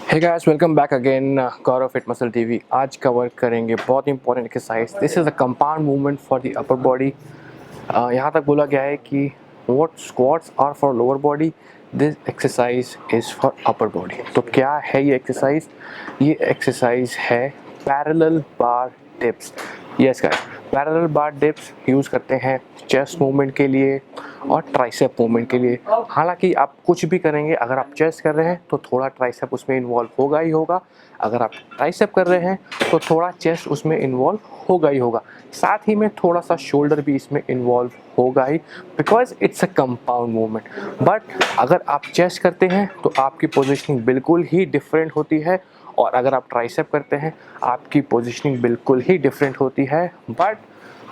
हे guys, welcome back again. Gaurav fit muscle TV. आज cover करेंगे बहुत important exercise. This is a compound movement for the upper body. यहाँ तक बोला गया है कि what squats are for lower body, this exercise is for upper body. तो क्या है ये एक्सरसाइज? ये एक्सरसाइज है parallel bar dips. Yes guys, parallel bar dips use करते हैं चेस्ट मूवमेंट के लिए और ट्राइसेप मूवमेंट के लिए। हालांकि आप कुछ भी करेंगे, अगर आप चेस्ट कर रहे हैं तो थोड़ा ट्राइसेप उसमें इन्वॉल्व होगा ही होगा, अगर आप ट्राइसेप कर रहे हैं तो थोड़ा चेस्ट उसमें इन्वॉल्व होगा ही होगा, साथ ही में थोड़ा सा शोल्डर भी इसमें इन्वॉल्व होगा ही, because it's a compound movement. But अगर आप चेस्ट करते हैं तो आपकी पोजिशनिंग बिल्कुल ही डिफरेंट होती है, और अगर आप ट्राइसेप करते हैं आपकी पोजिशनिंग बिल्कुल ही डिफरेंट होती है। बट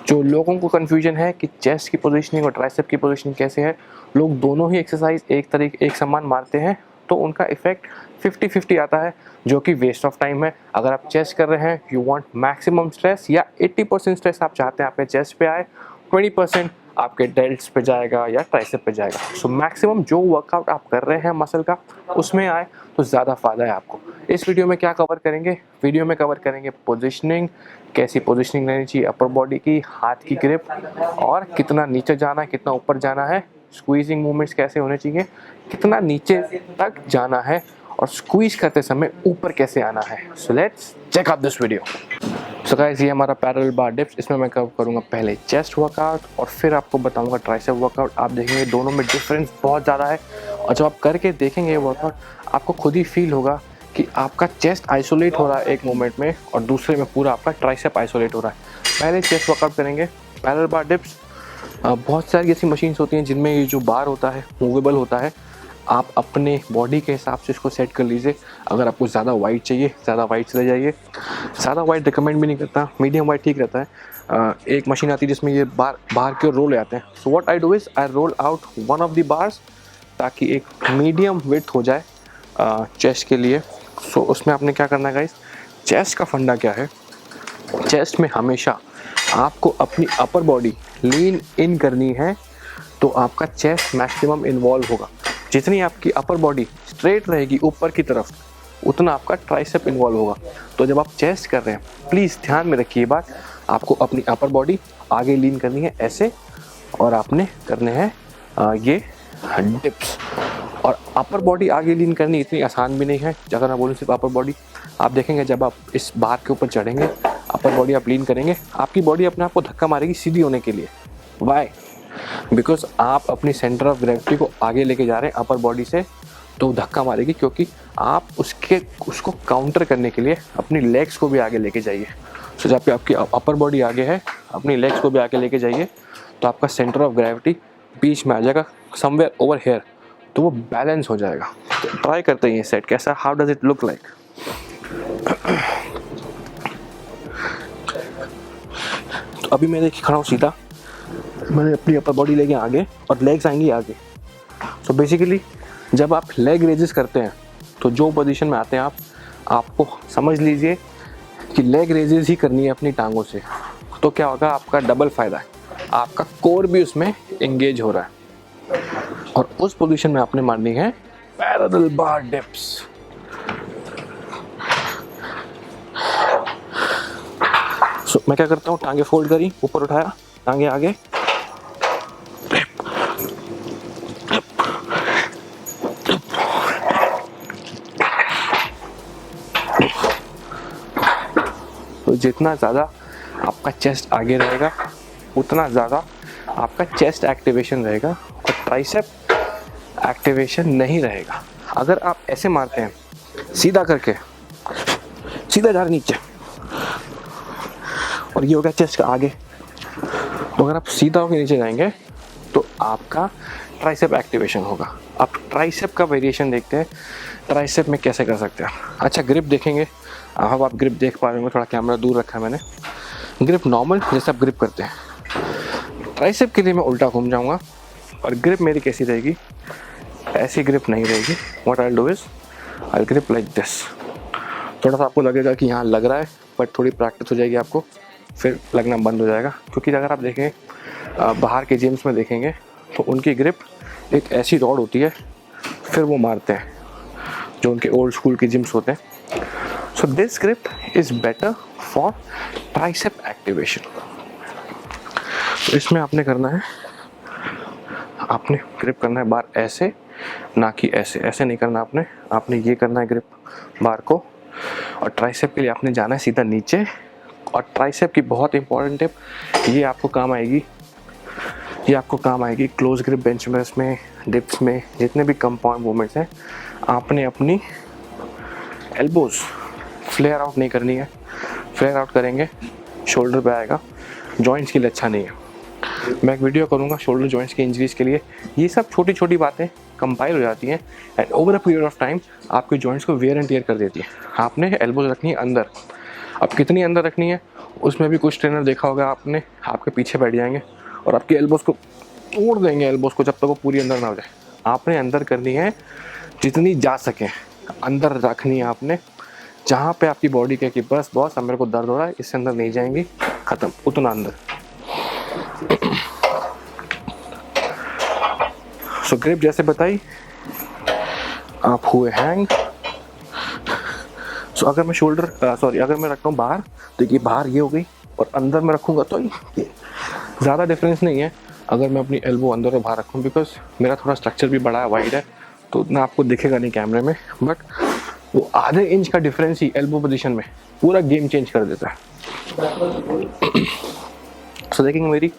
जो लोगों को कन्फ्यूजन है कि चेस्ट की पोजीशनिंग और ट्राइसेप की पोजीशनिंग कैसे है, लोग दोनों ही एक्सरसाइज एक समान मारते हैं, तो उनका इफेक्ट 50-50 आता है, जो कि वेस्ट ऑफ टाइम है। अगर आप चेस्ट कर रहे हैं, यू वांट मैक्सिमम स्ट्रेस, या 80% स्ट्रेस आप चाहते हैं आपके चेस्ट पे आए, 20% आपके डेल्ट्स पे जाएगा या ट्राइसेप पे जाएगा। सो मैक्सिमम जो वर्कआउट आप कर रहे हैं मसल का उसमें आए तो ज़्यादा फायदा है आपको। इस वीडियो में क्या कवर करेंगे? वीडियो में कवर करेंगे पोजीशनिंग, कैसी पोजीशनिंग रहनी चाहिए अपर बॉडी की, हाथ की ग्रिप, और कितना नीचे जाना है कितना ऊपर जाना है, स्क्वीजिंग मूवमेंट्स कैसे होने चाहिए, कितना नीचे तक जाना है, और स्क्वीज करते समय ऊपर कैसे आना है। So let's check out this video. So guys, ये हमारा पैरेलल बार डिप्स। इसमें मैं कवर करूँगा पहले चेस्ट वर्कआउट और फिर आपको बताऊँगा ट्राइसेप वर्कआउट। आप देखेंगे दोनों में डिफरेंस बहुत ज़्यादा है, और जब आप करके देखेंगे ये वर्कआउट आपको खुद ही फील होगा कि आपका चेस्ट आइसोलेट हो रहा है एक मोमेंट में, और दूसरे में पूरा आपका ट्राइसेप आइसोलेट हो रहा है। पहले चेस्ट वर्कआउट करेंगे पैरेलल बार डिप्स। बहुत सारी ऐसी मशीन्स होती हैं जिनमें ये जो बार होता है मूवेबल होता है। आप अपने बॉडी के हिसाब से इसको सेट कर लीजिए। अगर आपको ज़्यादा वाइड चाहिए, ज़्यादा वाइड चले जाइए। ज़्यादा वाइड रिकमेंड भी नहीं करता, मीडियम वाइड ठीक रहता है। एक मशीन आती है जिसमें ये बार के रोल आते हैं। So what I do is I roll out one of the bars, ताकि एक मीडियम विड्थ हो जाए चेस्ट के लिए। सो उसमें आपने क्या करना है गाइस, चेस्ट का फंडा क्या है, चेस्ट में हमेशा आपको अपनी अपर बॉडी लीन इन करनी है, तो आपका चेस्ट मैक्सिमम इन्वॉल्व होगा। जितनी आपकी अपर बॉडी स्ट्रेट रहेगी ऊपर की तरफ, उतना आपका ट्राइसेप इन्वॉल्व होगा। तो जब आप चेस्ट कर रहे हैं प्लीज़ ध्यान में रखिए बात, आपको अपनी अपर बॉडी आगे लीन करनी है ऐसे, और आपने करने हैं ये डिप्स। और अपर बॉडी आगे लीन करनी इतनी आसान भी नहीं है। अगर मैं बोलूँ सिर्फ अपर बॉडी, आप देखेंगे जब आप इस बार के ऊपर चढ़ेंगे, अपर बॉडी आप लीन करेंगे, आपकी बॉडी अपने आप को धक्का मारेगी सीधी होने के लिए। वाई? बिकॉज आप अपनी सेंटर ऑफ ग्रेविटी को आगे लेके जा रहे हैं अपर बॉडी से, तो धक्का मारेगी, क्योंकि आप उसको काउंटर करने के लिए अपनी लेग्स को भी आगे लेके जाइए। सो जब आपकी अपर बॉडी आगे है, अपनी लेग्स को भी आगे लेके जाइए, तो आपका सेंटर ऑफ ग्रेविटी बीच में आ जाएगा, समवेयर ओवर हेयर, तो वो बैलेंस हो जाएगा। तो ट्राई करते हैं ये सेट कैसा, how does it look like. तो अभी मैं देखिए खड़ा हूँ सीधा, मैंने अपनी अपर बॉडी लेके आगे और लेग्स आएंगी आगे। सो बेसिकली जब आप लेग रेजेस करते हैं तो जो पोजीशन में आते हैं आपको समझ लीजिए कि लेग रेजेस ही करनी है अपनी टांगों से। तो क्या होगा, आपका डबल फायदा है, आपका कोर भी उसमें एंगेज हो रहा है, और उस पोजीशन में आपने मारनी है पैरेलल बार डिप्स। सो मैं क्या करता हूँ, टांगे फोल्ड करी, ऊपर उठाया, टांगे आगे, तो जितना ज़्यादा आपका चेस्ट आगे रहेगा उतना ज़्यादा आपका चेस्ट एक्टिवेशन रहेगा, और ट्राइसेप एक्टिवेशन नहीं रहेगा। अगर आप ऐसे मारते हैं सीधा करके, सीधा जा रहे नीचे, और ये होगा चेस्ट का आगे, तो अगर आप सीधा होकर नीचे जाएंगे तो आपका ट्राइसेप एक्टिवेशन होगा। आप ट्राइसेप का वेरिएशन देखते हैं, ट्राइसेप में कैसे कर सकते हैं। अच्छा, ग्रिप देखेंगे। अब आप ग्रिप देख पा रहे होंगे, थोड़ा कैमरा दूर रखा है मैंने। ग्रिप नॉर्मल जैसे आप ग्रिप करते हैं। ट्राइसेप के लिए मैं उल्टा घूम जाऊंगा, और ग्रिप मेरी कैसी रहेगी, ऐसी ग्रिप नहीं रहेगी। What I do is I grip like this. थोड़ा सा आपको लगेगा कि यहाँ लग रहा है, बट थोड़ी प्रैक्टिस हो जाएगी आपको, फिर लगना बंद हो जाएगा। क्योंकि अगर आप देखें बाहर के जिम्स में देखेंगे तो उनकी ग्रिप एक ऐसी रॉड होती है, फिर वो मारते हैं। जो उनके ओल्ड स्कूल के जिम्स होते हैं। So this grip is better for tricep activation. तो इसमें आपने करना है, आपने ग्रिप करना है बार ऐसे, ना कि ऐसे, ऐसे नहीं करना आपने ये करना है ग्रिप बार को। और ट्राइसेप के लिए आपने जाना है सीधा नीचे। और ट्राइसेप की बहुत इंपॉर्टेंट टिप, ये आपको काम आएगी, ये आपको काम आएगी क्लोज ग्रिप बेंच प्रेस में, डिप्स में, जितने भी कंपाउंड मूवमेंट्स हैं, आपने अपनी एल्बोज फ्लेयर आउट नहीं करनी है। फ्लेयर आउट करेंगे शोल्डर पे आएगा, जॉइंट्स के लिए अच्छा नहीं है। मैं एक वीडियो करूँगा शोल्डर जॉइंट्स की इंजरीज के लिए। ये सब छोटी छोटी बातें कंपाइल हो जाती हैं and over a period of time आपके जॉइंट्स को वेयर एंड टियर कर देती है। आपने एल्बोज रखनी है अंदर। अब कितनी अंदर रखनी है, उसमें भी कुछ ट्रेनर देखा होगा आपने, आपके पीछे बैठ जाएंगे और आपकी एल्बोज को तोड़ देंगे, एल्बोज को, जब तक वो पूरी अंदर ना हो जाए। आपने अंदर करनी है जितनी जा सके, अंदर रखनी है आपने, जहाँ पे आपकी बॉडी कहे कि बस बॉस अब मेरे को दर्द हो रहा है, इससे अंदर नहीं जाएंगी, ख़त्म, उतना अंदर। सो ग्रिप जैसे बताई, आप हुए हैंग। सो अगर मैं अगर मैं रखता हूँ बाहर, तो ये बाहर ये हो गई, और अंदर मैं रखूँगा तो ये ज़्यादा डिफरेंस नहीं है अगर मैं अपनी एल्बो अंदर और बाहर रखूँ, बिकॉज मेरा थोड़ा स्ट्रक्चर भी बड़ा है, वाइड है, तो उतना आपको दिखेगा नहीं कैमरे में, बट वो आधे इंच का डिफरेंस ही एल्बो पोजीशन में पूरा गेम चेंज कर देता है। सो देखेंगे मेरी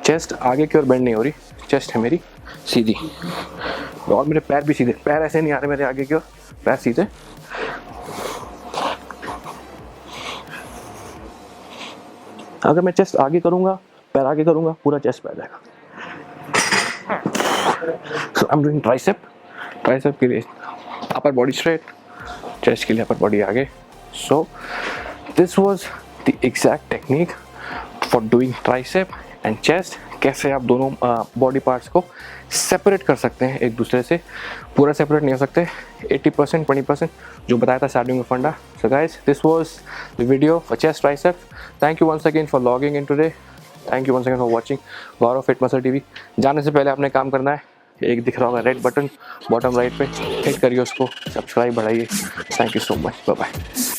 चेस्ट आगे की ओर बेंड नहीं हो रही, चेस्ट है मेरी सीधी, और मेरे पैर भी सीधे, पैर ऐसे नहीं आ रहे मेरे आगे की ओर, पैर सीधे। अगर मैं चेस्ट आगे करूँगा, पैर आगे करूँगा, पूरा चेस्ट पे आ जाएगा। So I am doing tricep. Tricep के लिए अपर बॉडी स्ट्रेट, चेस्ट के लिए अपर बॉडी आगे। So this was the exact technique for doing tricep and chest. कैसे आप दोनों बॉडी पार्ट्स को सेपरेट कर सकते हैं एक दूसरे से। पूरा सेपरेट नहीं हो सकते, 80% 20% जो बताया था स्टार्टिंग में फंडा। So guys, this was the video for chest tricep. Thank you once again for logging in today. Thank you once again for watching Gaurav fit muscle TV. जाने से पहले आपने काम करना है, एक दिख रहा होगा रेड बटन बॉटम राइट पे, हिट करिए उसको, सब्सक्राइब बढ़ाइए। Thank you so much, bye bye.